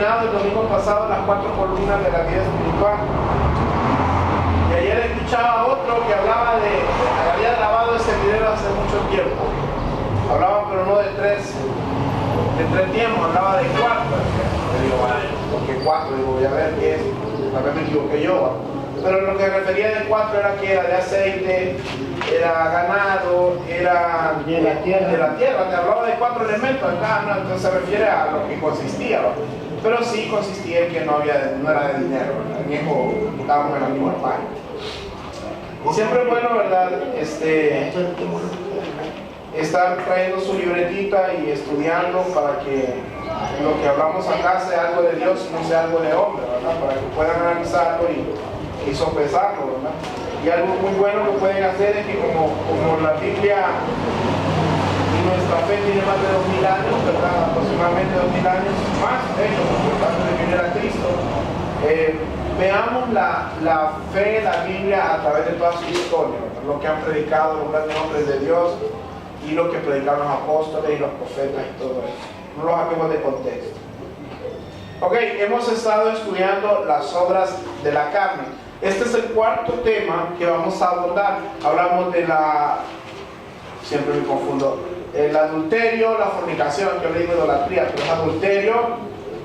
terminado el domingo pasado las 4 columnas de la vida espiritual. Y ayer escuchaba a otro que hablaba había grabado ese video hace mucho tiempo. Hablaba, pero no de tres tiempos, hablaba de 4. Yo digo, vale, ¿por qué 4? Digo, voy a ver qué es. Tal vez me equivoqué yo. Pero lo que refería de 4 era que era de aceite, era ganado, era de la tierra. Te hablaba de 4 elementos acá, ¿no? Entonces se refiere a lo que consistía, ¿no? Pero sí consistía en que no era de dinero, ¿verdad? En eso estábamos en la misma página. Y siempre es bueno, ¿verdad? Estar trayendo su libretita y estudiando para que lo que hablamos acá sea algo de Dios y no sea algo de hombre, ¿verdad? Para que puedan analizarlo y sopesarlo, ¿verdad? Y algo muy bueno que pueden hacer es que como la Biblia y nuestra fe tiene más de 2000 años, ¿verdad? Aproximadamente 2000 años más, de hecho, antes de que viniera Cristo, veamos la fe de la Biblia a través de toda su historia, ¿verdad? Lo que han predicado los grandes hombres de Dios y lo que predicaron los apóstoles y los profetas y todo eso. No lo saquemos de contexto. Ok, hemos estado estudiando las obras de la carne. Este es el cuarto tema que vamos a abordar. Hablamos de siempre me confundo, el adulterio, la fornicación, yo le digo idolatría, pero es adulterio,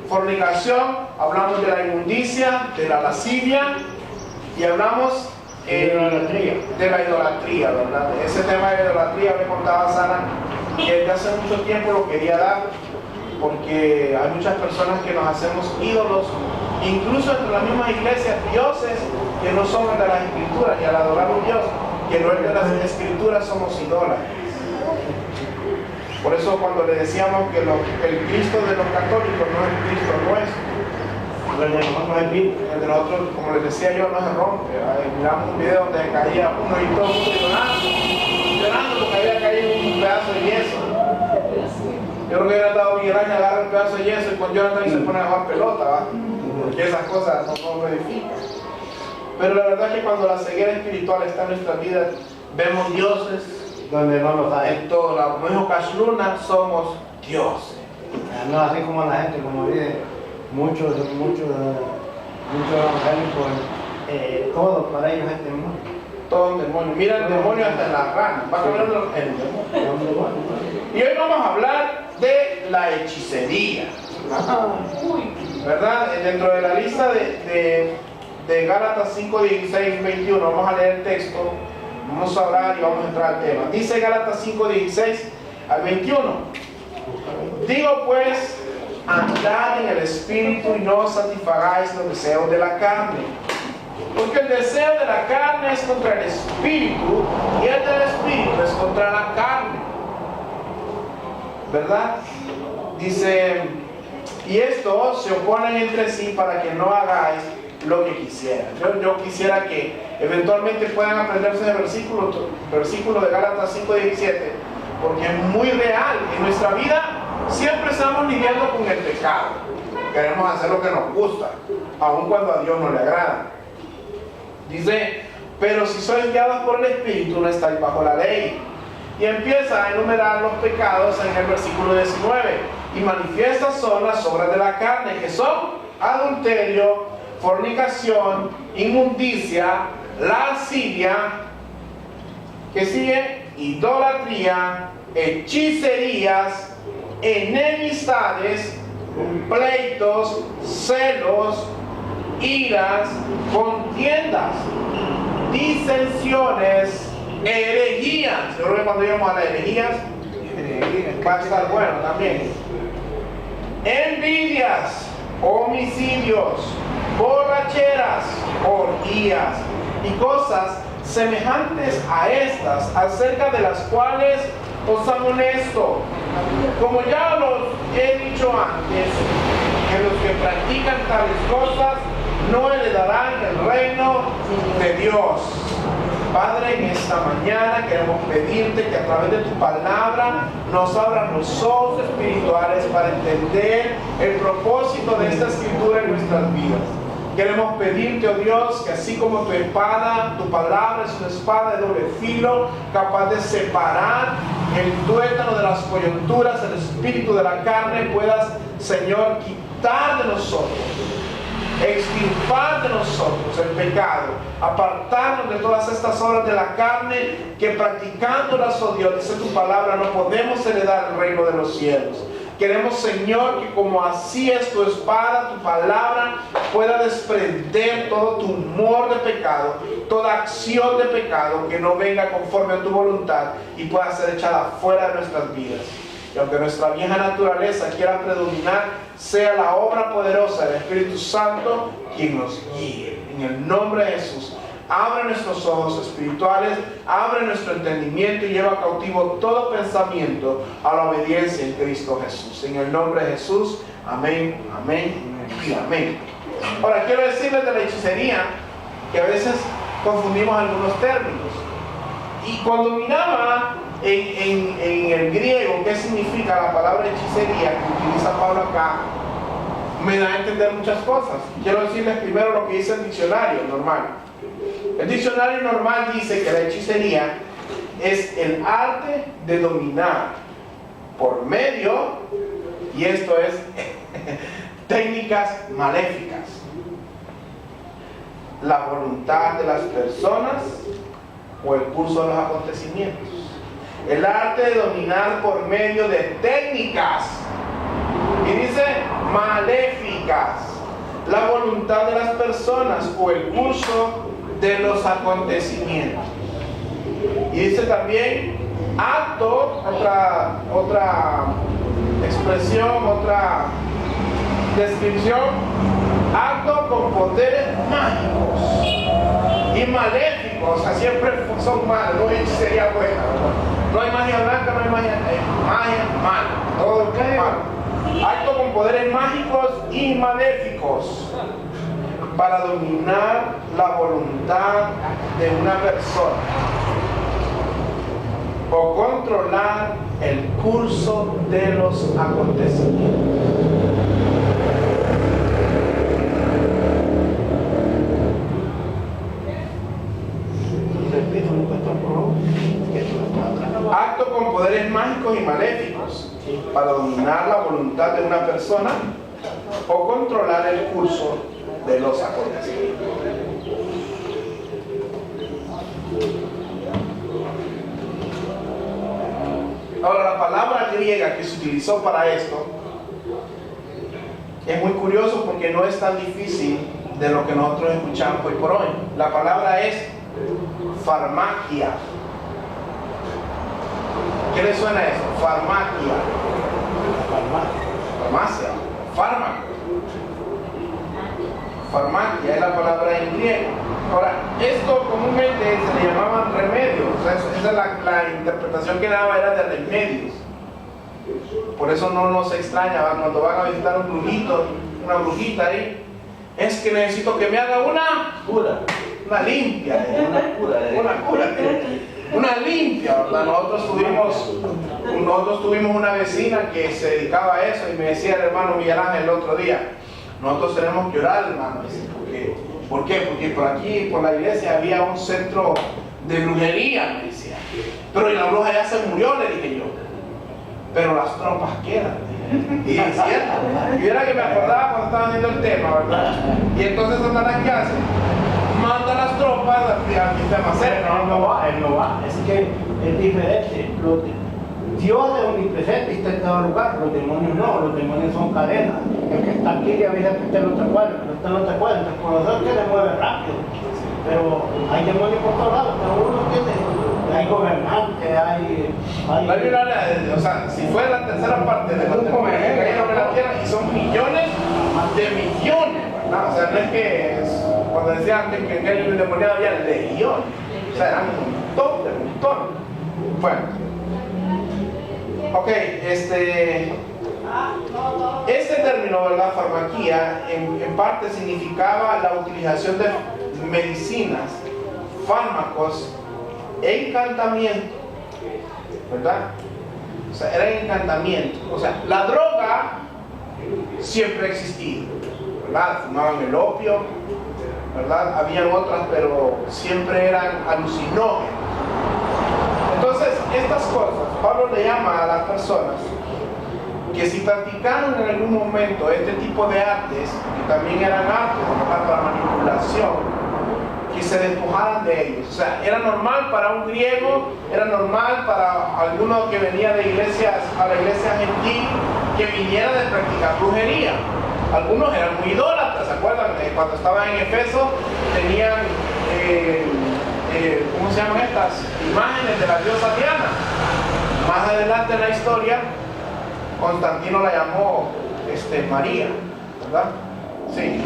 fornicación, hablamos de la inmundicia, de la lascivia, y hablamos de la idolatría, ¿verdad? Ese tema de la idolatría me contaba Sara que desde hace mucho tiempo lo quería dar, porque hay muchas personas que nos hacemos ídolos, incluso entre las mismas iglesias, dioses que no son de las escrituras, y al adorar a un Dios que no es de las escrituras somos idólatras. Por eso cuando le decíamos que el Cristo de los católicos no es el Cristo nuestro, el de nosotros no es el Cristo, el de nosotros, como les decía yo, no se rompe. Miramos un video donde caía uno y todo el mundo llorando porque había caído un pedazo de yeso. Yo creo que hubiera dado Miguel Ángel, agarra un pedazo de yeso y con Jonathan y se pone a jugar pelota, ¿va? Porque esas cosas no me edifican. Pero la verdad es que cuando la ceguera espiritual está en nuestras vidas, vemos dioses donde no los hay. en todo lado. Como dijo Cash Luna, somos dioses. No así como la gente, como dice muchos evangélicos, todo para ellos es demonio. Todo un demonio. Mira el demonio hasta en las ranas. Va cambiando el demonio. Y hoy vamos a hablar de la hechicería. ¿Verdad? Dentro de la lista de Gálatas 5, 16, 21, vamos a leer el texto, vamos a hablar y vamos a entrar al tema. Dice Gálatas 5, 16 al 21. Digo pues, andad en el espíritu y no satisfagáis los deseos de la carne. Porque el deseo de la carne es contra el espíritu y el del espíritu es contra la carne. ¿Verdad? Dice, y estos se oponen entre sí para que no hagáis lo que quisieran. Yo quisiera que eventualmente puedan aprenderse el versículo de Gálatas 5:17, porque es muy real. En nuestra vida siempre estamos lidiando con el pecado. Queremos hacer lo que nos gusta, aun cuando a Dios no le agrada. Dice, pero si sois guiados por el Espíritu, no estáis bajo la ley. Y empieza a enumerar los pecados en el versículo 19. Y manifiestas son las obras de la carne, que son adulterio, fornicación, inmundicia, lascivia, que sigue, idolatría, hechicerías, enemistades, pleitos, celos, iras, contiendas, disensiones, herejías. Yo creo que cuando lleguemos a las herejías va a estar bueno también. Envidias, homicidios, borracheras, orgías y cosas semejantes a estas, acerca de las cuales os amonesto, como ya los he dicho antes, que los que practican tales cosas no heredarán el reino de Dios. Padre, en esta mañana queremos pedirte que a través de tu palabra nos abran los ojos espirituales para entender el propósito de esta escritura en nuestras vidas. Queremos pedirte, oh Dios, que así como tu espada, tu palabra es una espada de doble filo, capaz de separar el tuétano de las coyunturas, el espíritu de la carne, puedas, Señor, quitar de nosotros, extirpar de nosotros el pecado, apartarnos de todas estas obras de la carne, que practicándolas, oh Dios, dice tu palabra, no podemos heredar el reino de los cielos. Queremos, Señor, que como así es tu espada, tu palabra, pueda desprender todo tumor de pecado, toda acción de pecado que no venga conforme a tu voluntad y pueda ser echada fuera de nuestras vidas. Y aunque nuestra vieja naturaleza quiera predominar, sea la obra poderosa del Espíritu Santo quien nos guíe. En el nombre de Jesús, abre nuestros ojos espirituales, abre nuestro entendimiento y lleva cautivo todo pensamiento a la obediencia en Cristo Jesús. En el nombre de Jesús, amén, amén y amén. Ahora quiero decirles de la hechicería que a veces confundimos algunos términos. Y cuando miraba en el griego qué significa la palabra hechicería que utiliza Pablo acá, me da a entender muchas cosas. Quiero decirles primero lo que dice el diccionario normal. El diccionario normal dice que la hechicería es el arte de dominar por medio, y esto es técnicas maléficas, la voluntad de las personas o el curso de los acontecimientos. El arte de dominar por medio de técnicas, y dice maléficas, la voluntad de las personas o el curso de los acontecimientos. Y dice también acto, otra expresión, otra descripción, acto con poderes mágicos y maléficos. O sea, siempre son malos, no hay hechicería buena, ¿verdad? No hay magia blanca, no hay magia mala, todo es malo. Acto con poderes mágicos y maléficos para dominar la voluntad de una persona o controlar el curso de los acontecimientos. Acto con poderes mágicos y maléficos para dominar la voluntad de una persona o controlar el curso de los acontecimientos. Ahora, la palabra griega que se utilizó para esto es muy curioso porque no es tan difícil de lo que nosotros escuchamos hoy por hoy. La palabra es farmacia. ¿Qué le suena eso? Farmacia. Farmacia. Fármaco. Farmacia es la palabra en griego. Ahora, esto comúnmente se le llamaban remedios. O sea, esa es la interpretación que daba, era de remedios. Por eso no nos extraña cuando van a visitar un brujito, una brujita ahí. Es que necesito que me haga una cura, una limpia, una limpia, ¿verdad? Nosotros tuvimos una vecina que se dedicaba a eso y me decía el hermano Miguel Ángel el otro día, nosotros tenemos que orar, hermano. ¿Por qué? Porque por aquí, por la iglesia, había un centro de brujería, me decía. Pero la bruja ya se murió, le dije yo. Pero las tropas quedan. Y es cierto. Y era que me acordaba cuando estaba viendo el tema, ¿verdad? Y entonces Satanás, ¿qué hace? Manda las tropas al sistema cerca. Él no va. Es que es diferente. Dios es omnipresente y está en todo lugar. Los demonios no, los demonios son cadenas. El que está aquí le avisa que usted no te acuerda, pero usted no te acuerda. Entonces, por eso es que le mueve rápido. Pero hay demonios por todos lados, pero uno tiene. Hay gobernantes, o sea, si fuera la tercera parte de los demonios que cayeron en la tierra, y son millones de millones, ¿verdad? O sea, no es que cuando decía antes que en el demonio había legiones, o sea, eran un montón. Bueno, ok, este término, ¿verdad? Farmaquía, en parte significaba la utilización de medicinas, fármacos, encantamiento, ¿verdad? O sea, era encantamiento. O sea, la droga siempre ha existido, ¿verdad? Fumaban el opio, ¿verdad? Habían otras, pero siempre eran alucinógenas. Entonces, estas cosas, Pablo le llama a las personas que si practicaron en algún momento este tipo de artes, que también eran artes, ¿verdad?, para manipulación, que se despojaran de ellos. O sea, era normal para un griego, era normal para alguno que venía de iglesias, a la iglesia gentil, que viniera de practicar brujería. Algunos eran muy idólatras, ¿se acuerdan? Cuando estaban en Efeso tenían, ¿cómo se llaman estas? Imágenes de la diosa Diana. Más adelante en la historia, Constantino la llamó María, ¿verdad? Sí,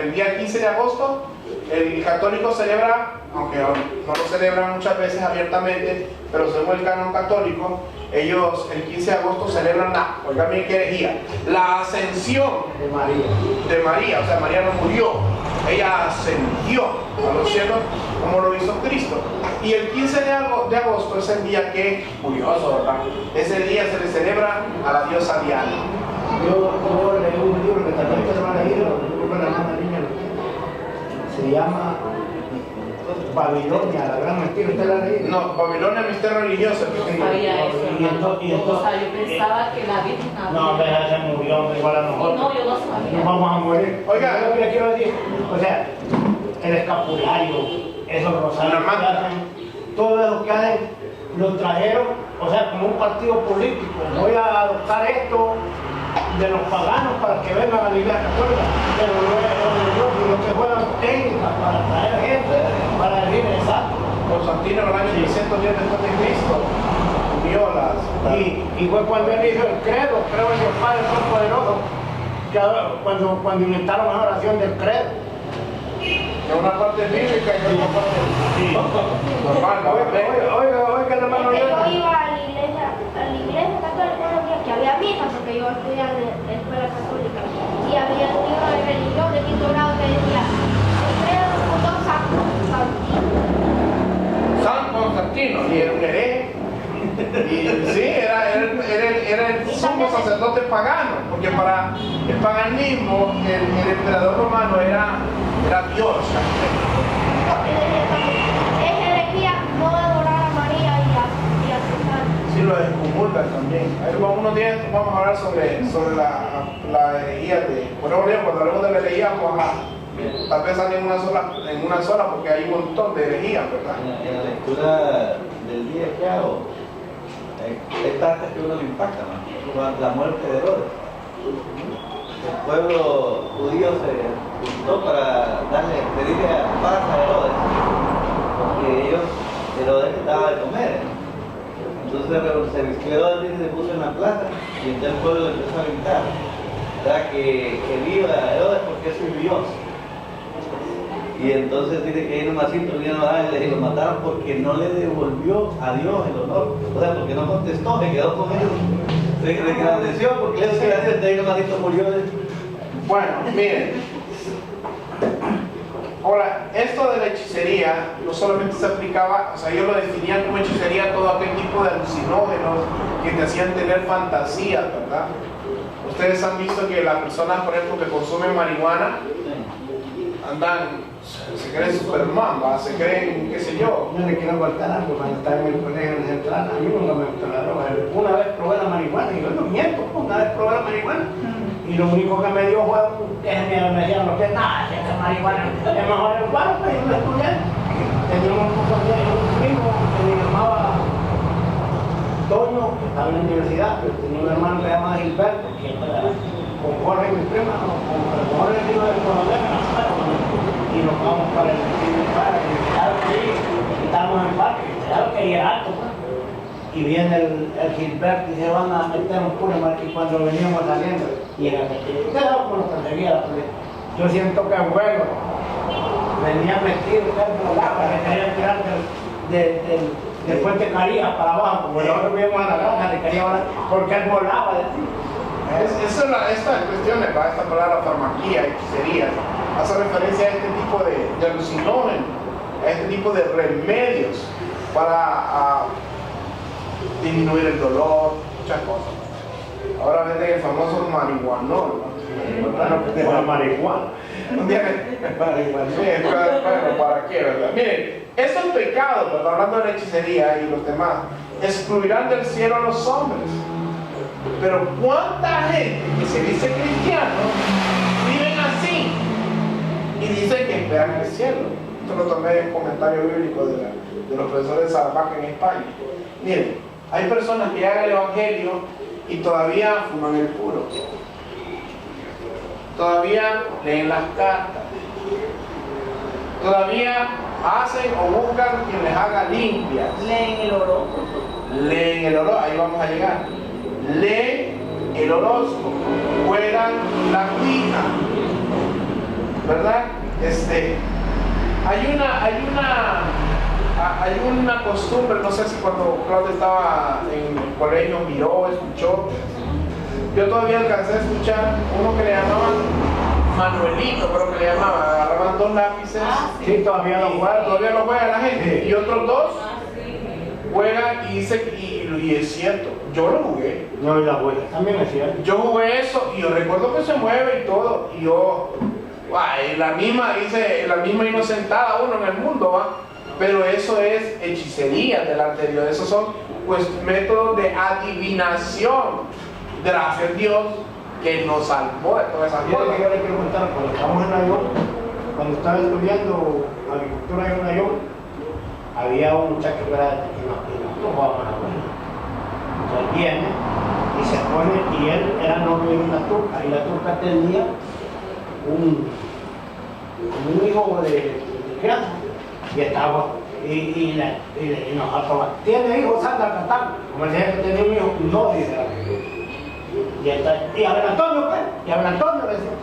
el día 15 de agosto, el católico celebra, aunque no lo celebran muchas veces abiertamente, pero según el canon católico, ellos el 15 de agosto celebran oigan bien qué herejía, la ascensión de María. O sea, María no murió, ella ascendió a los cielos como lo hizo Cristo. Y el 15 de agosto es el día que, curioso, ¿verdad?, ese día se le celebra a la diosa Diana. Yo leí un libro que también te lo han leído, se llama Babilonia, la gran mentira. ¿Usted la ha leído? No, Babilonia, misterio religioso. No sabía eso. O sea, yo pensaba que la Virgen no, pero se murió igual a nosotros. No, yo no sabía. Nos vamos a morir. Oiga, yo lo que le quiero decir, o sea, el escapulario, esos rosarios que hacen, todo eso que hacen, lo trajeron, o sea, como un partido político. Voy a adoptar esto de los paganos para que vengan a la iglesia católica, pero no es de Dios, sino que fueran técnicas para traer gente, para decir exacto. Constantino en el año 310 después de Cristo unió y fue cuando él hizo el credo, creo en Dios Padre Todopoderoso, cuando inventaron la oración del credo. En una parte bíblica y en otra parte normal. Oiga, hermano. Yo iba a la iglesia católica unos días que había misa, porque yo estudiaba en la escuela católica, y había un libro de religión de quinto grado que decía: el credo lo fundó San Constantino. San Constantino, y era un hereje. Y sí, era el sumo sacerdote pagano, porque para el paganismo el emperador romano era Dios. Es herejía no adorar a María y a su santo. Sí, lo excomulgan también. Ahí unos días vamos a hablar sobre la herejía por ejemplo, cuando hablamos de la herejía, tal vez salga en una sola, porque hay un montón de herejías, ¿verdad? En la lectura del día que hago, hay partes que uno le impacta, ¿no? La muerte de Herodes. El pueblo judío se juntó para pedirle paz a Herodes, porque Herodes les daba de comer. Entonces se vistió Herodes y se puso en la plaza, y entonces el pueblo le empezó a gritar, ¿verdad?, que viva Herodes porque es su Dios. Y entonces dice que ahí nomás vinieron a ángeles y lo mataron porque no le devolvió a Dios el honor. O sea, porque no contestó, se quedó con ellos. Se engrandeció porque él se gracias de ahí nomás murió. Bueno, miren. Ahora, esto de la hechicería no solamente se aplicaba, o sea, ellos lo definían como hechicería todo aquel tipo de alucinógenos que te hacían tener fantasías, ¿verdad? Ustedes han visto que las personas, por ejemplo, que consumen marihuana, se creen Superman, se creen, qué sé yo. Yo le quiero contar algo. Cuando estaba en el colegio en Central, a mí nunca me gustó la droga. Una vez probé la marihuana, y yo no miento, una vez probé la marihuana. Y lo único que me dio fue me decían, no que nada, que esta marihuana es mejor el cuarto, y yo lo estudié. Tenía un primo que me llamaba Toño, que estaba en la universidad, pero tenía un hermano que se llamaba Gilberto, que con Jorge, mi prima, con Jorge vino de Colombia, y nos vamos para el parque, y estábamos en el parque, claro que ahí era alto, y viene el Gilberto y se van a meter un puro y cuando veníamos saliendo, y era usted sabe cómo nos perseguía la policía. Yo siento que el vuelo venía metido, que volaba, que quería tirar del puente Carías para abajo, como nosotros vimos a la granja, le quería volar, porque él volaba de ti. Esta cuestión, esta palabra farmaquía, hechicería, hace referencia a este tipo de alucinógenos, a este tipo de remedios para disminuir el dolor, muchas cosas. Ahora venden el famoso marihuanol, De la marihuana. ¿Para qué, verdad? Miren, estos pecados, ¿verdad?, hablando de la hechicería y los demás, excluirán del cielo a los hombres. Pero ¿cuánta gente que se dice cristiano viven así y dicen que esperan el cielo? Esto lo tomé en comentario bíblico de los profesores de Salamanca en España. Miren, hay personas que llegan al evangelio y todavía fuman el puro, todavía leen las cartas, todavía hacen o buscan quien les haga limpias. Leen el horóscopo. Leen el horóscopo, ahí vamos a llegar. Leen el horóscopo, juegan la ouija, ¿verdad? Hay una costumbre, no sé si cuando Claudia estaba en el colegio miró, escuchó. Yo todavía alcancé a escuchar uno que le llamaban Manuelito, creo que le llamaban, agarraban 2 lápices. Sí, todavía lo juegan. Todavía lo juega la gente. Sí. Y otros 2 juegan y es cierto, yo lo jugué. No, y la abuela también es cierto. Yo jugué eso y yo recuerdo que se mueve y todo. Y yo, la misma inocentada uno en el mundo, ¿va? Pero eso es hechicería delante de Dios. Esos son pues métodos de adivinación. Gracias a Dios que nos salvó de todas esas Yo cosas. le quiero contar, cuando estábamos en Nueva York, cuando estaba estudiando agricultura en Nueva York, había un muchacho que era de y nosotros jugábamos a la abuela. Entonces viene y se pone, y él era novio de una turca, y la turca tenía un hijo de crianza, y estaba, y nosotros, ¿tiene hijos? Anda a cantar. Como decía que tenía un hijo, no, dice y a ver Antonio, pues, y a ver Antonio le decía,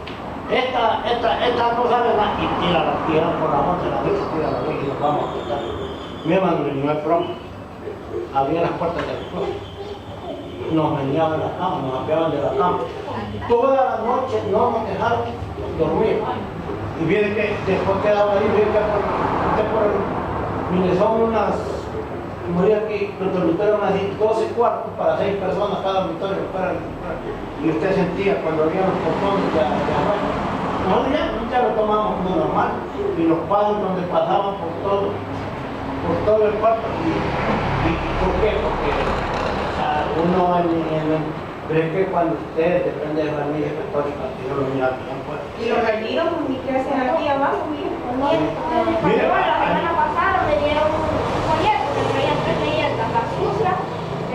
esta no sabe nada, y tiran por la monte, la vez, tira la vez y nos vamos a quitar. Mi hermano, no es broma, abrían las puertas del closet, nos venían de la cama, nos apeaban de la cama, toda la noche no nos dejaron dormir. Y viene que después quedaba ahí, viene que por Minnesota unas, como diría aquí, los dormitorios eran así, 12 cuartos para 6 personas cada dormitorio. Y usted sentía cuando había los portones de abajo. Nosotros ya lo tomábamos como normal. Y los pasos donde pasaban por todo el cuarto. ¿Y por qué? Porque uno pero es que cuando usted depende de familia católica, yo lo mira bien fuerte. Y los retiros, ¿qué hacen aquí abajo? Mira, la semana pasada me dieron un folleto que traía 3 leyendas, la sucia,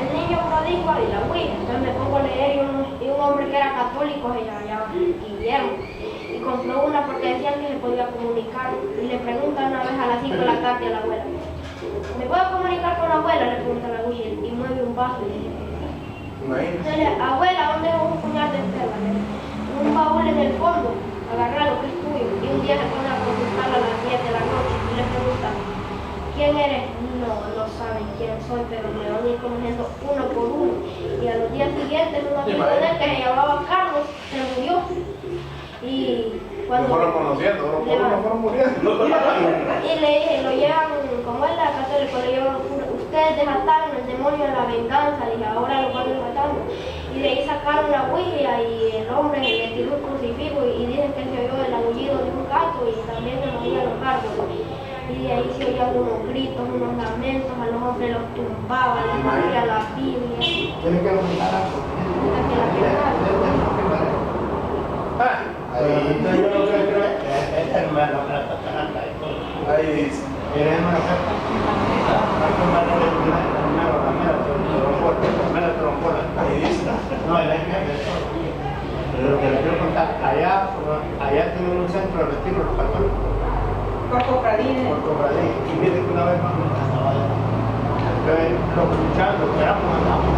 el niño prodigio y la ouija. Entonces me pongo a leer y un hombre que era católico y allá Guillermo. Y compró una porque decían que se podía comunicar. Y le pregunta una vez a las 5 de la tarde a la abuela, ¿me puedo comunicar con la abuela? Le pregunta la ouija y mueve un vaso y dice, entonces, abuela, ¿dónde es un puñal de tela? Un baúl en el fondo, agarra lo que es tuyo. Y un día se pone a consultar a las 10 de la noche y le preguntan, ¿quién eres? No saben quién soy, pero me van a ir conociendo uno por uno. Y a los días siguientes, un amigo de él que se llamaba Carlos se murió. Y cuando... fueron conociendo, uno por uno fueron muriendo. Y le dije, lo llevan, como él era católico, le llevan, ustedes desataron el demonio de la venganza, y ahora lo van desatando. Y de ahí sacaron la ouija y el hombre le tiró un crucifijo y dicen que se oyó el aullido de un gato y también se movían los árboles. Y de ahí se oían unos gritos, unos lamentos, a los hombres los tumbaban, les abría la Biblia. Tiene que dominar algo. Entonces yo lo que creo es hermano, la tataranta y todo. Ahí dice. El hermano la trombola. Ahí dice. No, el jefe de todo. Pero lo que le quiero contar, allá tienen un centro de retiro los católicos. Por cofradías. Por cofradías. Y viene que una vez más estaba allá. Entonces los muchachos, los que éramos andamos,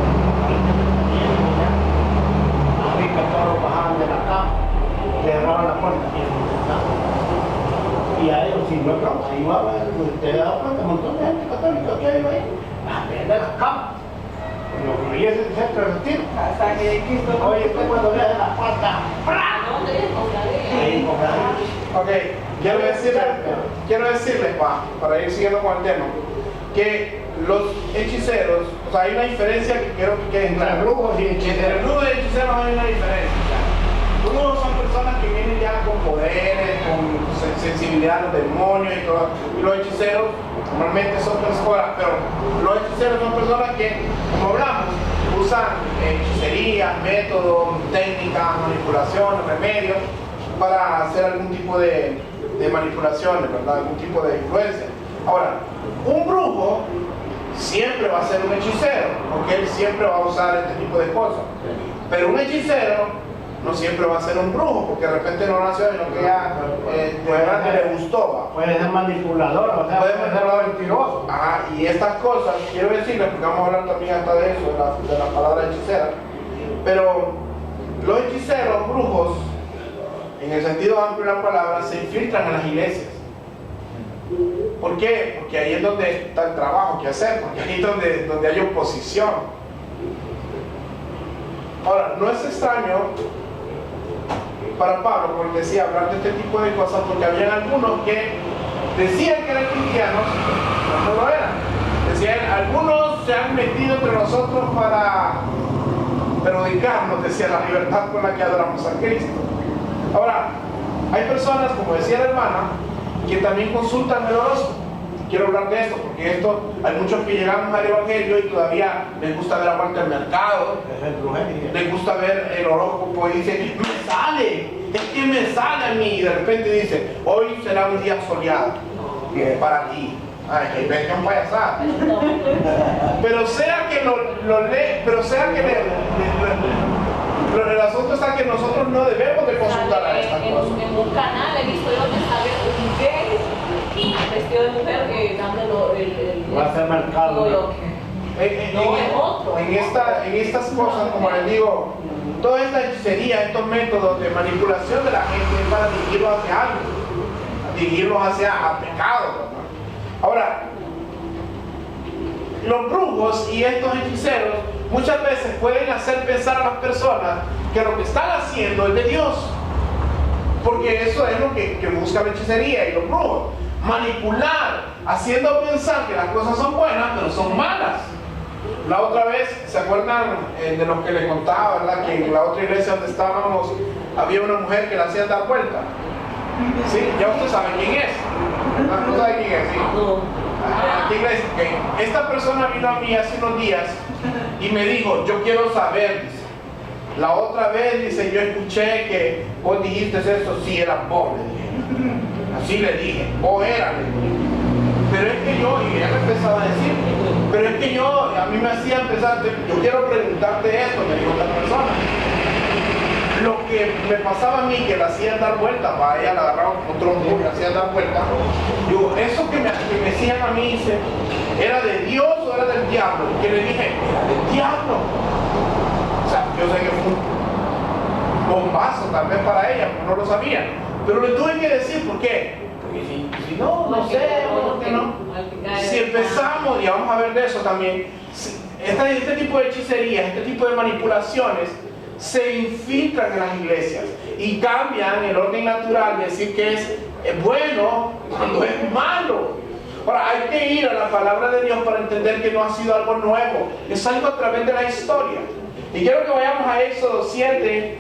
a mí que todos bajaban de la cama, cerraban la puerta y nos sentaban. Y a ellos, si no es broma, ahí va, usted da cuenta, un montón de gente católica que iba ahí, a ver de las camas. Lo que veía es el centro de retiro. Sangre de Cristo. Oye, usted cuando ve la puerta, ¡pra! Ahí, cofradía. Ok, quiero decirles, para ir siguiendo con el tema, que los hechiceros, o sea, hay una diferencia que quiero que quede Entre clara. brujos y Entre hechiceros. brujos y hechiceros hay una diferencia. Brujos son personas que vienen ya con poderes, con sensibilidad a los demonios y todo. Y los hechiceros normalmente son personas, pero los hechiceros son personas que, como hablamos, usan hechicerías, métodos, técnicas, manipulaciones, remedios para hacer algún tipo de manipulaciones, ¿verdad? Algún tipo de influencia. Ahora, un brujo siempre va a ser un hechicero, porque él siempre va a usar este tipo de cosas. Pero un hechicero no siempre va a ser un brujo, porque de repente no nació, sino que ya de verdad que le gustó. ¿Va? Puede ser manipulador, o sea, puede ser mentiroso. Ajá, y estas cosas, quiero decirles, porque vamos a hablar también hasta de eso, de la palabra hechicera, pero los hechiceros, brujos, en el sentido amplio de la palabra, se infiltran en las iglesias. ¿Por qué? Porque ahí es donde está el trabajo que hacer, porque ahí es donde hay oposición. Ahora, no es extraño para Pablo, como decía, hablar de este tipo de cosas, porque había algunos que decían que eran cristianos, pero no lo eran. Decían, algunos se han metido entre nosotros para perjudicarnos, decía, la libertad con la que adoramos a Cristo. Ahora, hay personas, como decía la hermana, que también consultan el horóscopo. Quiero hablar de esto, porque hay muchos que llegamos al evangelio y todavía les gusta ver la vuelta del mercado, les gusta ver el horóscopo y dicen, me sale, es que me sale a mí, y de repente dice, hoy será un día soleado para ti. Ay, que venga un payasado. Pero sea que lo lee, pero sea que el asunto está que nosotros no debemos de consultar a estas cosas. En un canal he visto yo que sale un gay y vestido de mujer dándolo va a ser mercado. En estas cosas, como les digo, toda esta hechicería, estos métodos de manipulación de la gente es para dirigirlos hacia algo, dirigirlos hacia pecado, ¿no? Ahora, los brujos y estos hechiceros muchas veces pueden hacer pensar a las personas que lo que están haciendo es de Dios, porque eso es lo que busca la hechicería y los brujos, manipular, haciendo pensar que las cosas son buenas pero son malas. La otra vez, ¿se acuerdan de lo que les contaba, verdad? Que en la otra iglesia donde estábamos había una mujer que la hacían dar vuelta. Sí, ya usted sabe quién es. ¿No sabe quién es? Sí. Aquí que esta persona vino a mí hace unos días y me dijo, yo quiero saber, dice, la otra vez, dice, yo escuché que vos dijiste eso, sí, eras vos, le dije. Así le dije, vos eras, le dije. Pero es que yo, y ella me empezaba a decir, pero es que a mí me hacía empezar, yo quiero preguntarte esto, me dijo otra persona. Lo que me pasaba a mí, que la hacían dar vueltas, para ella la agarraban con tronco y la hacían dar vueltas. Digo, eso que me decían a mí, dice, ¿era de Dios o era del diablo? Y que le dije, era del diablo. O sea, yo sé que fue un bombazo tal vez para ella, porque no lo sabía. Pero le tuve que decir, ¿por qué? Porque si no sé, ¿por qué no? Si empezamos, y vamos a ver de eso también, este tipo de hechicerías, este tipo de manipulaciones, se infiltran en las iglesias y cambian el orden natural de decir que es bueno cuando es malo. Ahora, hay que ir a la palabra de Dios para entender que no ha sido algo nuevo, es algo a través de la historia. Y quiero que vayamos a Éxodo 7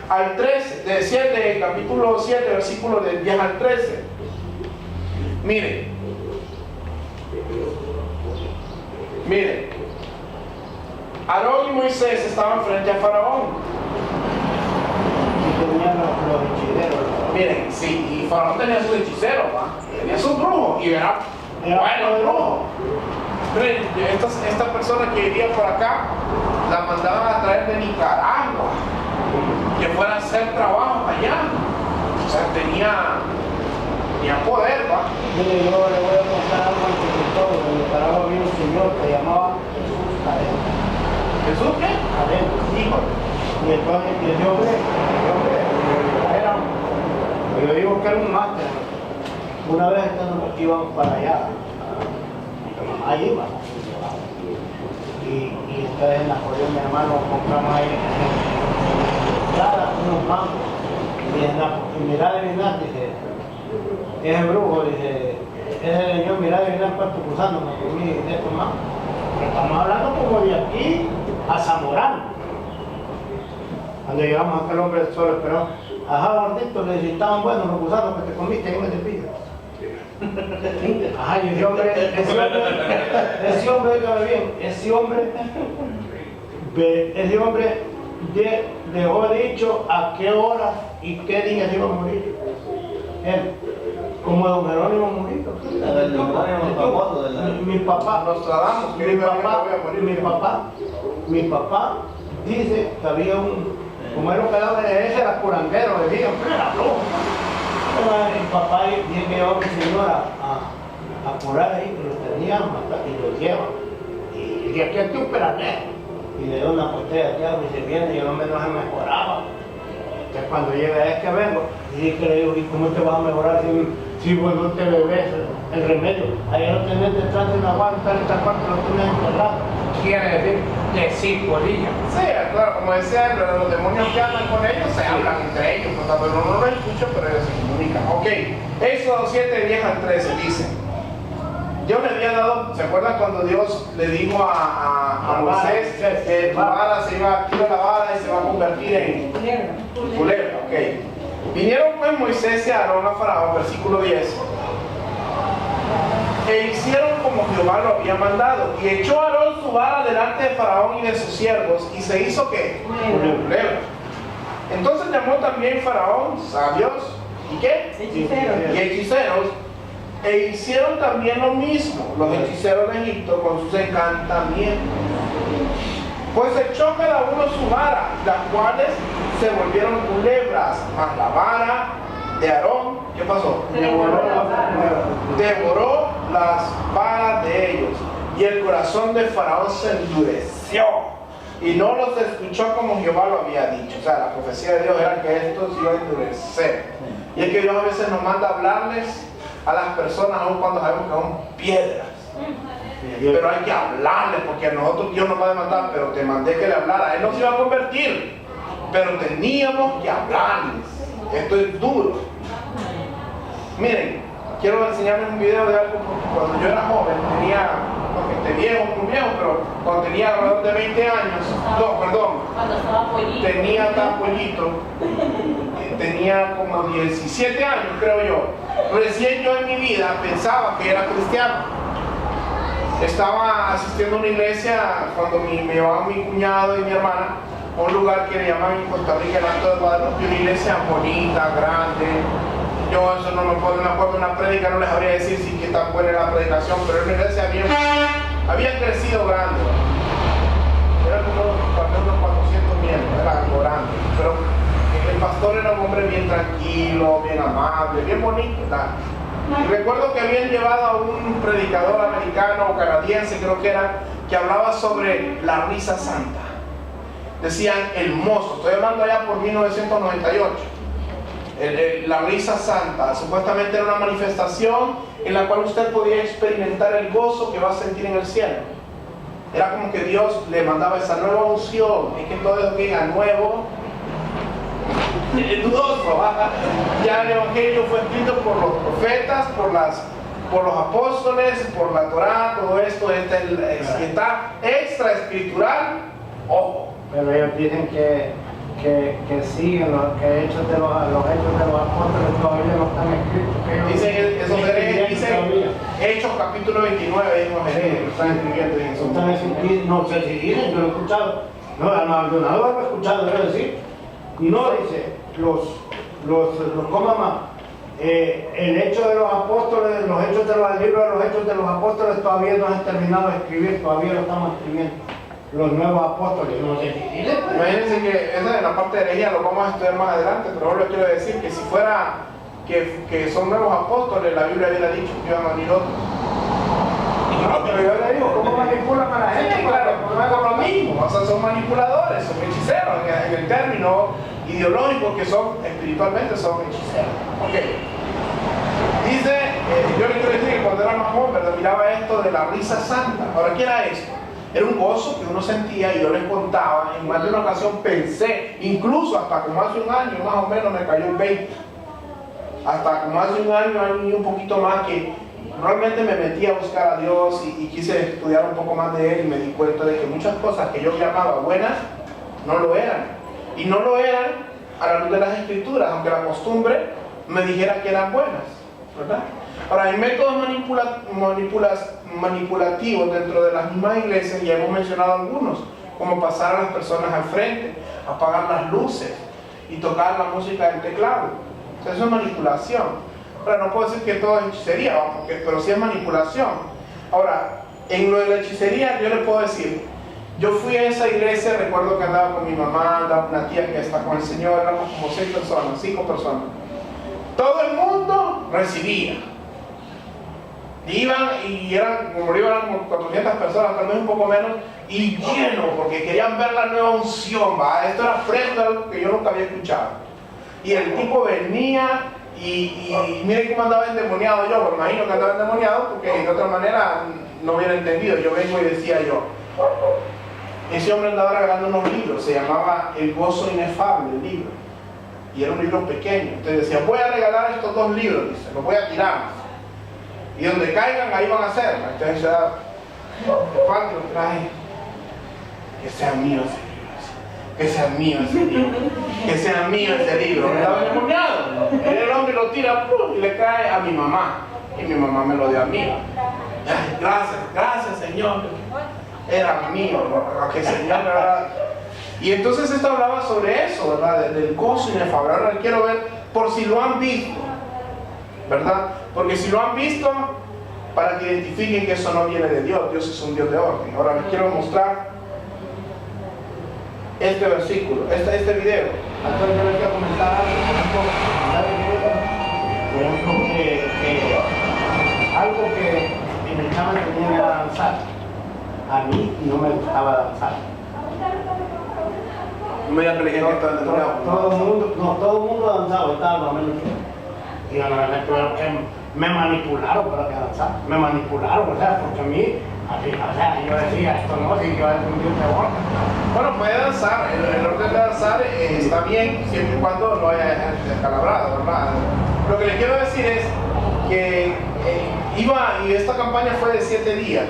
al 13, capítulo 7, versículo del 10 al 13. Miren, Aarón y Moisés estaban frente a Faraón. Y tenían los hechiceros. Miren, sí, y Faraón tenía sus hechiceros, tenía sus brujos, y verá, bueno, brujos. Miren, esta persona que vivía por acá, la mandaban a traer de Nicaragua, que fuera a hacer trabajo allá. O sea, tenía poder, ¿va? Mire, yo le voy a contar algo antes de todo. En Nicaragua había un señor que llamaba Jesús Cadena. ¿Jesús qué? Cadena, híjole. Y entonces el hombre era, yo digo que era un máster. Una vez entonces íbamos para allá, ahí iba. Y entonces en la joya mi hermano compramos ahí unos mangos. Y mirá de mirar, dice, ese brujo, dice, ese señor mirá de mirar cuánto cruzándome conmigo de estos mangos. Estamos hablando como de aquí a Zamorano. Cuando llegamos a aquel hombre solo esperó, ajá, gordito, le dice, estaban buenos los gusanos que te comiste ahí en el cepillo. Ajá, y ese hombre, oígame bien, ese hombre ese hombre dejó dicho a qué hora y qué día se iba a morir. Él, como don Jerónimo murió. Mi papá, Nostradamus, que dijo, "Ahorita voy a morir". mi papá dice que había como era un cadáver de ese, era curanguero, decían, era brujo. Mi papá llevaba a mi señora a curar ahí, que lo tenían y lo llevan. Y de aquí a ti un peranero. Y le dio una botella de agua y se viene y el hombre no se mejoraba. Entonces cuando llega es que vengo, y dije que le digo, ¿y cómo te vas a mejorar si vos no te bebes el remedio? Ahí lo tenés detrás de una guanta, en esta parte lo tenés enterrado. Quiere decir de 5 días. Sí, claro, como decía, los demonios que andan con ellos se hablan entre ellos, pero uno no lo escucha, pero ellos se comunican. Ok, Éxodo 7, 10 al 13 dice, Dios le había dado, ¿se acuerdan cuando Dios le dijo a Moisés que tu vara se iba a tirar la vara y se va a convertir en culebra? Ok. Vinieron pues Moisés y Aarón a Faraón, versículo 10, e hicieron como Jehová lo había mandado, y echó Aarón su vara delante de Faraón y de sus siervos, y se hizo ¿qué? Culebra. Entonces llamó también Faraón sabios, ¿y qué? Y hechiceros, e hicieron también lo mismo los hechiceros de Egipto con sus encantamientos. Pues echó cada uno su vara, las cuales se volvieron culebras, mas la vara de Aarón, ¿qué pasó? Devoró las varas de ellos, y el corazón de Faraón se endureció, y no los escuchó como Jehová lo había dicho. O sea, la profecía de Dios era que esto se iba a endurecer. Y es que Dios a veces nos manda a hablarles a las personas aun cuando sabemos que son piedras. Pero hay que hablarles, porque a nosotros Dios nos va a demandar, pero te mandé que le hablara. Él no se iba a convertir, pero teníamos que hablarles. Esto es duro. Miren, quiero enseñarles un video de algo, porque cuando yo era joven, tenía, porque este viejo, muy viejo, pero cuando tenía alrededor de 20 años, no, perdón, Cuando estaba pollito. tenía tan pollito, tenía como 17 años, creo yo. Recién yo en mi vida pensaba que era cristiano. Estaba asistiendo a una iglesia cuando me llevaban mi cuñado y mi hermana a un lugar que le llaman en Costa Rica el Alto de Guadalupe, una iglesia bonita, grande. Yo eso no me acuerdo de una prédica, no les habría decir si qué tan buena era la predicación, pero era una iglesia había crecido grande. Era como unos 400 miembros, era algo grande. Pero el pastor era un hombre bien tranquilo, bien amable, bien bonito, ¿verdad? Y recuerdo que habían llevado a un predicador americano o canadiense, creo que era, que hablaba sobre la risa santa. Decían el mozo, estoy hablando allá por 1998. La risa santa, supuestamente era una manifestación en la cual usted podía experimentar el gozo que va a sentir en el cielo. Era como que Dios le mandaba esa nueva unción, es que todo eso que era nuevo, dudoso. Ya el evangelio fue escrito por los profetas, por los apóstoles, por la Torá, todo esto está extra espiritual. Ojo. Pero ellos dicen que siguen los hechos de los apóstoles todavía no están escritos. Dicen esos herejes, dicen Hechos capítulo 29, esos herejes lo están escribiendo. No sé si dicen, yo lo he escuchado. No lo he escuchado, debo decir. No dice, ¿cómo más? El hecho de los apóstoles, los hechos de los libros de los hechos de los apóstoles todavía no han terminado de escribir, todavía lo estamos escribiendo. Los nuevos apóstoles, no sé si dicen. Imagínense que esa es la parte de herejía, lo vamos a estudiar más adelante, pero ahora quiero decir que si fuera que son nuevos apóstoles, la Biblia hubiera dicho que iban a venir otros. No, pero yo le digo, ¿cómo manipulan a la gente? Sí, claro, no es lo mismo, o sea, son manipuladores, son hechiceros, en el término ideológico que son, espiritualmente son hechiceros. Ok. Dice, yo le quiero decir que cuando era más joven, ¿verdad?, miraba esto de la risa santa. Ahora, ¿qué era esto? Era un gozo que uno sentía y yo les contaba. En más de una ocasión pensé, incluso hasta como hace un año más o menos me cayó el 20. Hasta como hace un año y un poquito más, que realmente me metí a buscar a Dios y quise estudiar un poco más de Él, y me di cuenta de que muchas cosas que yo llamaba buenas no lo eran. Y no lo eran a la luz de las Escrituras, aunque la costumbre me dijera que eran buenas, ¿verdad? Ahora, hay métodos manipulativos dentro de las mismas iglesias, y hemos mencionado algunos, como pasar a las personas al frente, apagar las luces y tocar la música del teclado. O sea, eso es manipulación. Ahora, no puedo decir que todo es hechicería, pero sí es manipulación. Ahora, en lo de la hechicería, yo le puedo decir, yo fui a esa iglesia, recuerdo que andaba con mi mamá, andaba una tía que está con el Señor, éramos como 5 personas. Todo el mundo recibía. Iban y eran como 400 personas, tal vez un poco menos, y lleno, porque querían ver la nueva unción, ¿va? Esto era fresco, algo que yo nunca había escuchado. Y el tipo venía y miren cómo andaba endemoniado yo, me imagino que andaba endemoniado porque de otra manera no hubiera entendido. Yo vengo y decía yo, ese hombre andaba regalando unos libros, se llamaba El Gozo Inefable, el libro, y era un libro pequeño. Entonces decía, voy a regalar estos 2 libros, dice, los voy a tirar. Y donde caigan, ahí van a ser. Entonces ya, ¿cuánto lo trae? Que sea mío ese libro. Que sea mío ese libro. Que sea mío ese libro. Me estaba endemoniado. El hombre lo tira y le cae a mi mamá. Y mi mamá me lo dio a mí. Ay, gracias Señor. Era mío, que el Señor, ¿verdad? Y entonces esto hablaba sobre eso, ¿verdad? Del gozo inefable. Ahora quiero ver por si lo han visto, ¿verdad? Porque si lo han visto, para que identifiquen que eso no viene de Dios. Dios es un Dios de orden. Ahora les quiero mostrar este versículo, este video. Antes yo les quiero comentar algo que en el examen tenía que danzar. A mí no me gustaba danzar. No me digan que le dijeron que estaba endemoniado. Todo el mundo danzaba, estaba más o menos yo. Y a la verdad que me manipularon para que danzara. Me manipularon, o sea, porque a mí, así, o sea, yo decía, esto no, si yo era un Dios de orden. Bueno, puede danzar, el orden de danzar está bien siempre y cuando no haya descalabrado, ¿verdad? Lo que les quiero decir es que y esta campaña fue de 7 días.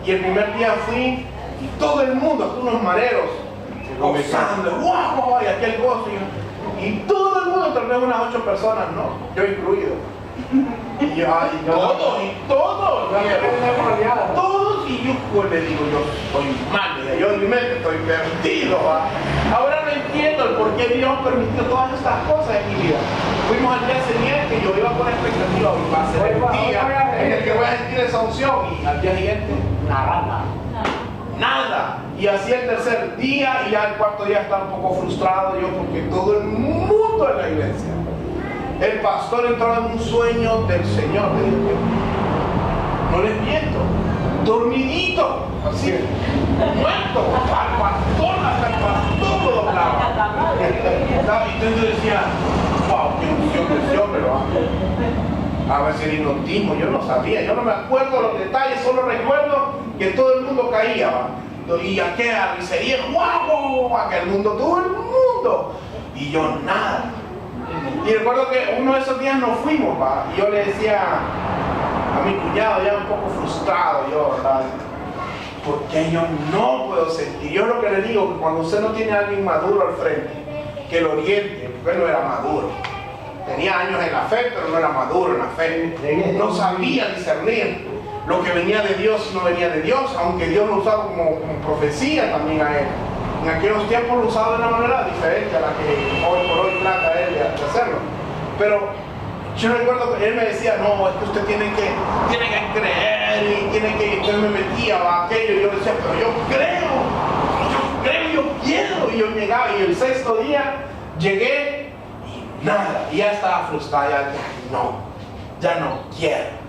Y el primer día fui y todo el mundo, hasta unos mareros, gozando, ¡guau! Y aquel gozo. Y todo el mundo, tal vez unas 8 personas, no, yo incluido. Y todos, y yo pues, le digo, yo estoy mal, yo en mi mente estoy perdido. ¿Va? Ahora no entiendo el por qué Dios permitió todas estas cosas en mi vida. Fuimos al día siguiente y yo iba con expectativa, va a ser el día en el que voy a sentir esa unción, y al día siguiente, nada. Y así el tercer día, y ya el cuarto día estaba un poco frustrado yo, porque todo el mundo en la iglesia, el pastor entró en un sueño del Señor, no les miento, dormidito, así, muerto, hasta el pastor lo doblaba. Y entonces decía, wow, qué unción de ese hombre, ¿no? A ver si era hipnotismo, yo no sabía, yo no me acuerdo los detalles, solo recuerdo que todo el mundo caía, ¿va? Y aquella risería, ¡guau! Aquel mundo, todo el mundo, y yo nada. Y recuerdo que uno de esos días nos fuimos, ¿va? Y yo le decía a mi cuñado, ya un poco frustrado, yo, ¿verdad? ¿Por qué yo no puedo sentir? Yo lo que le digo, que cuando usted no tiene a alguien maduro al frente, que lo oriente, porque él no era maduro. Tenía años en la fe, pero no era maduro en la fe. No sabía discernir lo que venía de Dios y no venía de Dios, aunque Dios lo usaba como profecía también a él. En aquellos tiempos lo usaba de una manera diferente a la que hoy por hoy trata él de hacerlo. Pero yo recuerdo que él me decía, no, es que usted tiene que creer y tiene que... Entonces me metía a aquello y yo decía, pero yo creo, yo quiero. Y yo llegaba y el 6º día llegué y nada, y ya estaba frustrada, ya no quiero.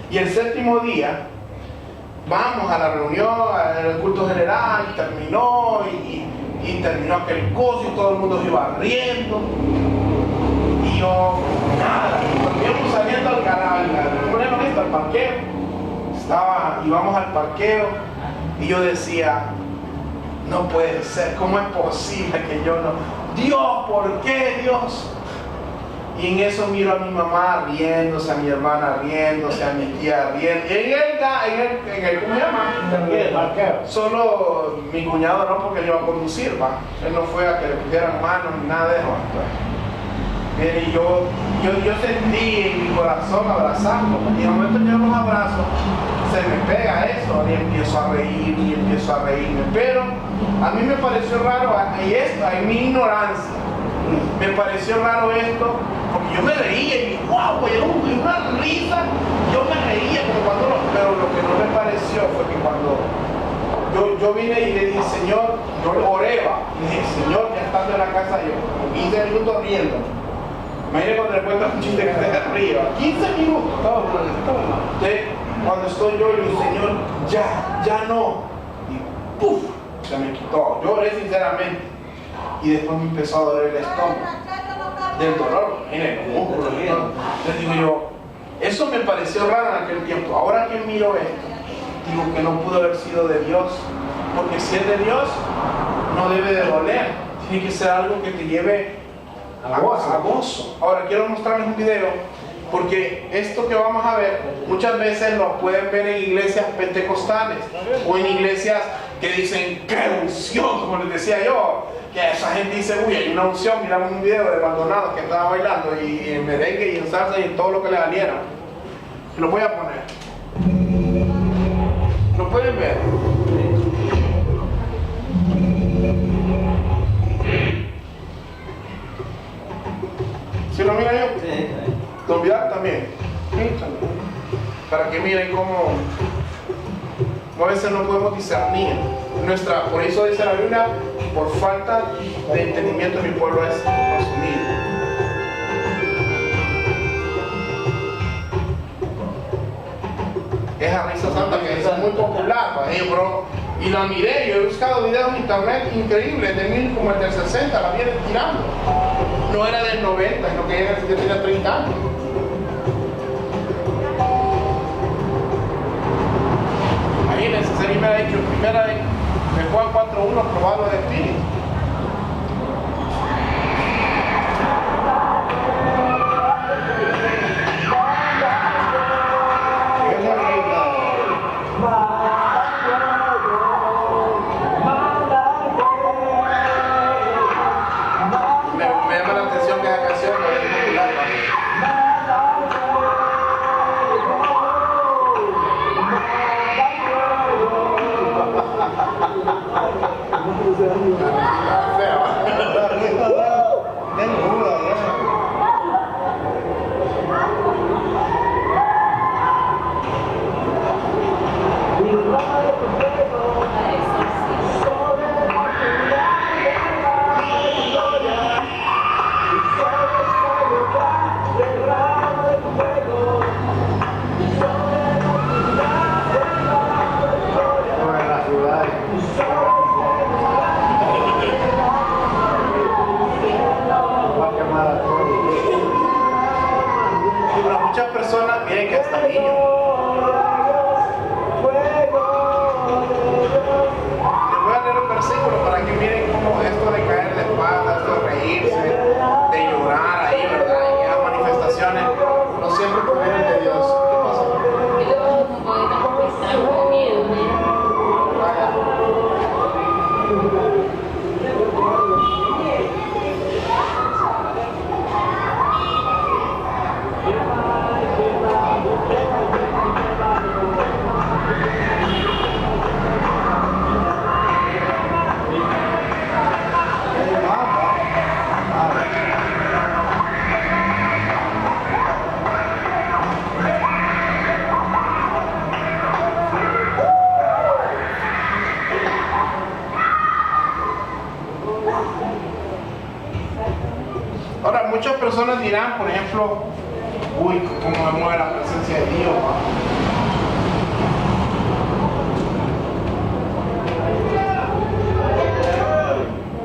Y el 7º día vamos a la reunión, al culto general, y terminó aquel gozo y todo el mundo se iba riendo. Y yo, nada, cuando íbamos saliendo al parqueo, íbamos al parqueo y yo decía, no puede ser, ¿cómo es posible que yo no? Dios, ¿por qué Dios? Y en eso miro a mi mamá riéndose, a mi hermana riéndose, a mi tía riendo. En el ¿cómo se llama? En el parqueo. Solo mi cuñado no, porque él iba a conducir, ¿va? Él no fue a que le pusieran manos ni nada de eso. Mire, y yo sentí en mi corazón abrazarlo, y al momento que yo los abrazo, se me pega eso, y empiezo a reír, y empiezo a reírme. Pero a mí me pareció raro, y esto, en mi ignorancia, me pareció raro esto, porque yo me reía y wow, era una risa, yo me reía, pero lo que no me pareció fue que cuando yo vine y le dije, Señor, yo oré, y le dije, Señor, ya estando en la casa, yo 15 minutos riendo. Imagínate cuando le cuento un chiste que se ríe, 15 minutos, entonces, cuando estoy yo y digo, Señor, ya no, y ¡puf! Se me quitó. Yo oré sinceramente, y después me empezó a doler el estómago, del dolor, miren, los músculos, entonces digo yo, eso me pareció raro en aquel tiempo. Ahora que miro esto, digo que no pudo haber sido de Dios, porque si es de Dios, no debe de doler, tiene que ser algo que te lleve a gozo. Ahora quiero mostrarles un video, porque esto que vamos a ver, muchas veces lo pueden ver en iglesias pentecostales, o en iglesias que dicen, ¡qué unción! Como les decía yo, que esa gente dice, uy, hay una unción. Miramos un video de Maldonado que estaba bailando, y en merengue, y en salsa, y en todo lo que le saliera. Lo voy a poner. ¿Lo pueden ver? ¿Sí lo miran yo? Sí. ¿Don Vidal también? Sí, también. Para que miren cómo a veces no podemos discernir. Por eso dice la Biblia, por falta de entendimiento mi pueblo es consumido. Esa risa santa que es muy popular, bro. Y la miré, yo he buscado videos en internet increíbles, como el del 60, la vienen tirando. No era del 90, sino que yo tenía 30 años. Imagínense, ese me ha hecho primera vez de Juan 4:1, probado el Espíritu. Me llama la atención que esa canción no es popular. Pero muchas personas, miren que hasta niños. Les voy a leer un versículo para que miren cómo esto de caer de espalda, esto de reírse, de llorar ahí, ¿verdad? Y las manifestaciones no siempre provienen de Dios. ¿Qué pasa? Y luego no podemos conquistar con miedo, ¿no? Ahora, muchas personas dirán, por ejemplo, uy, cómo me mueve la presencia de Dios.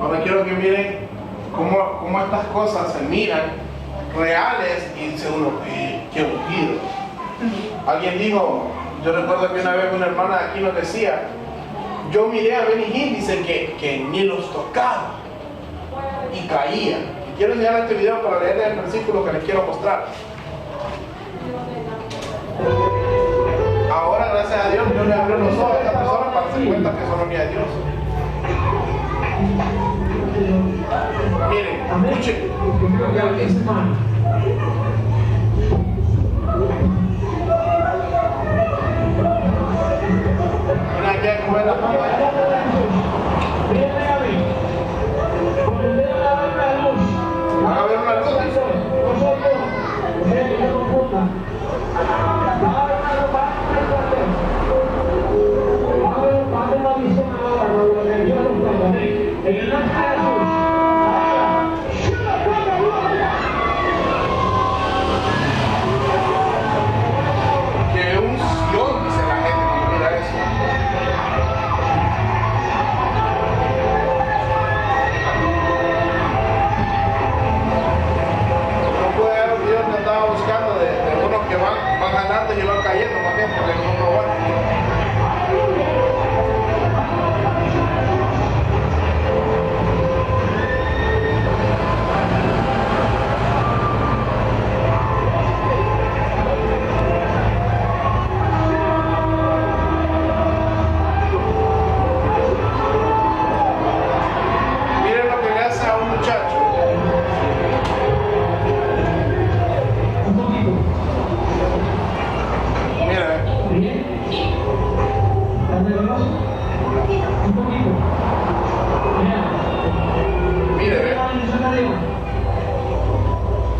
Ahora quiero que miren cómo estas cosas se miran reales y dice uno, qué ungido. Alguien dijo, yo recuerdo que una vez una hermana de aquí nos decía, yo miré a Benny Hinn, dice que ni los tocaba y caía. Y quiero enseñar este video para leer el versículo que les quiero mostrar. Ahora, gracias a Dios, Dios le abrió los ojos a esta persona para darse cuenta que eso no es de Dios. Miren, escuchen. Mira aquí cómo es la pantalla. Van a ver una luz. Que unción, dice la gente cuando mira eso. No puede haber un video que andaba buscando de unos que van ganando y van cayendo más bien porque no es bueno. Miren lo que le hace a un muchacho. Mira, mire,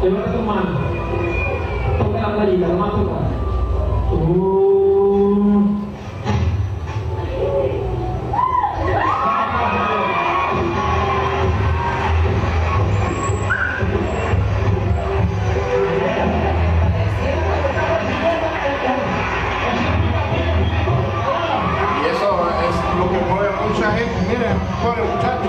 Levanta tu mano. Toca la playita, lo más toca. y eso es lo que mueve a mucha gente. Miren, pobre muchacho.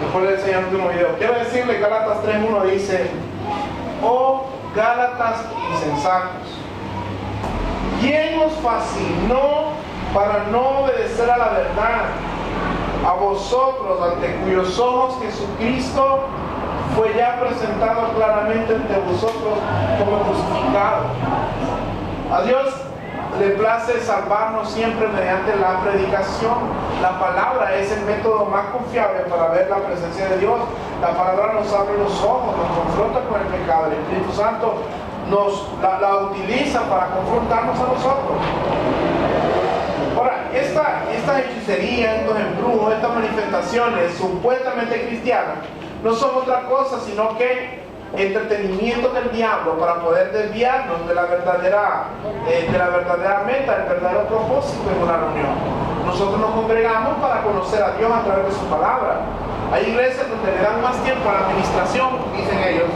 Después de enseñar un video, quiero decirle, Gálatas 3:1 dice: oh Gálatas insensatos, ¿quién os fascinó para no obedecer a la verdad? A vosotros, ante cuyos ojos Jesucristo fue ya presentado claramente ante vosotros como crucificado. A Dios le place salvarnos siempre mediante la predicación. La palabra es el método más confiable para ver la presencia de Dios. La palabra nos abre los ojos, nos confronta con el pecado. El Espíritu Santo la utiliza para confrontarnos a nosotros. Ahora, esta hechicería, estos embrujos, estas manifestaciones supuestamente cristianas no son otra cosa sino que entretenimiento del diablo para poder desviarnos de la verdadera meta, del verdadero propósito en una reunión. Nosotros nos congregamos para conocer a Dios a través de su palabra. Hay iglesias donde le dan más tiempo a la administración, dicen ellos,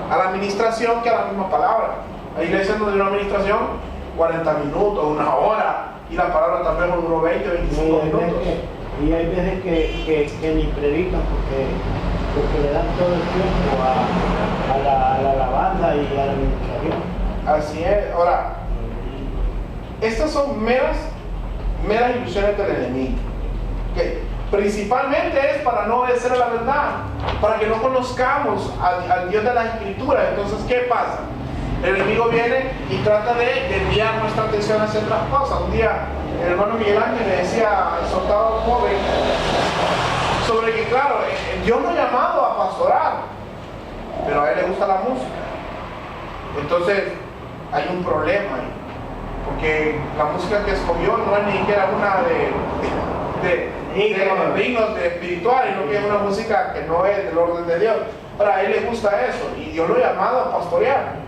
a la administración que a la misma palabra. Hay iglesias donde una administración 40 minutos, una hora, y la palabra también duró 20 o 25 minutos. Y hay veces que ni predican porque le dan todo el tiempo a la alabanza y a la administración. Así es. Ahora, estas son meras ilusiones del enemigo, que principalmente es para no obedecer a la verdad, para que no conozcamos al Dios de la Escritura. Entonces, ¿qué pasa? El enemigo viene y trata de desviar nuestra atención hacia otras cosas. Un día el hermano Miguel Ángel le decía al soldado joven sobre que, claro, Dios no ha llamado a pastorar, pero a él le gusta la música. Entonces hay un problema ahí, porque la música que escogió no es ni siquiera una de himnos espirituales, sino que es una música que no es del orden de Dios. Ahora, a él le gusta eso y Dios lo ha llamado a pastorear.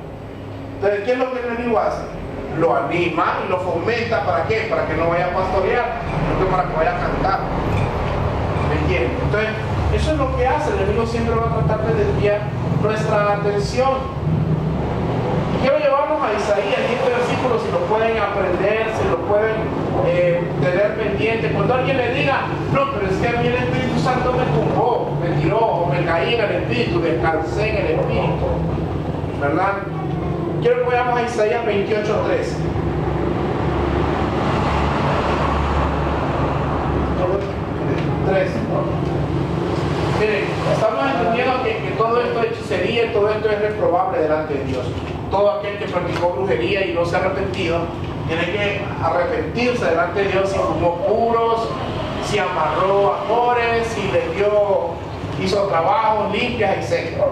Entonces, ¿qué es lo que el enemigo hace? Lo anima y lo fomenta. ¿Para qué? Para que no vaya a pastorear, sino que para que vaya a cantar. ¿Me entiendes? Entonces, eso es lo que hace. El enemigo siempre va a tratar de desviar nuestra atención. Quiero llevarnos a Isaías, y este versículo, si lo pueden aprender, si lo pueden tener pendiente. Cuando alguien le diga, no, pero es que a mí el Espíritu Santo me tumbó, me tiró, o me caí en el Espíritu, descansé en el Espíritu, ¿verdad? Quiero que vayamos a Isaías 28:13. Miren, estamos entendiendo que todo esto es hechicería, todo esto es reprobable delante de Dios. Todo aquel que practicó brujería y no se ha arrepentido, tiene que arrepentirse delante de Dios si fumó puros, si amarró amores, si le dio, hizo trabajos limpias y secos.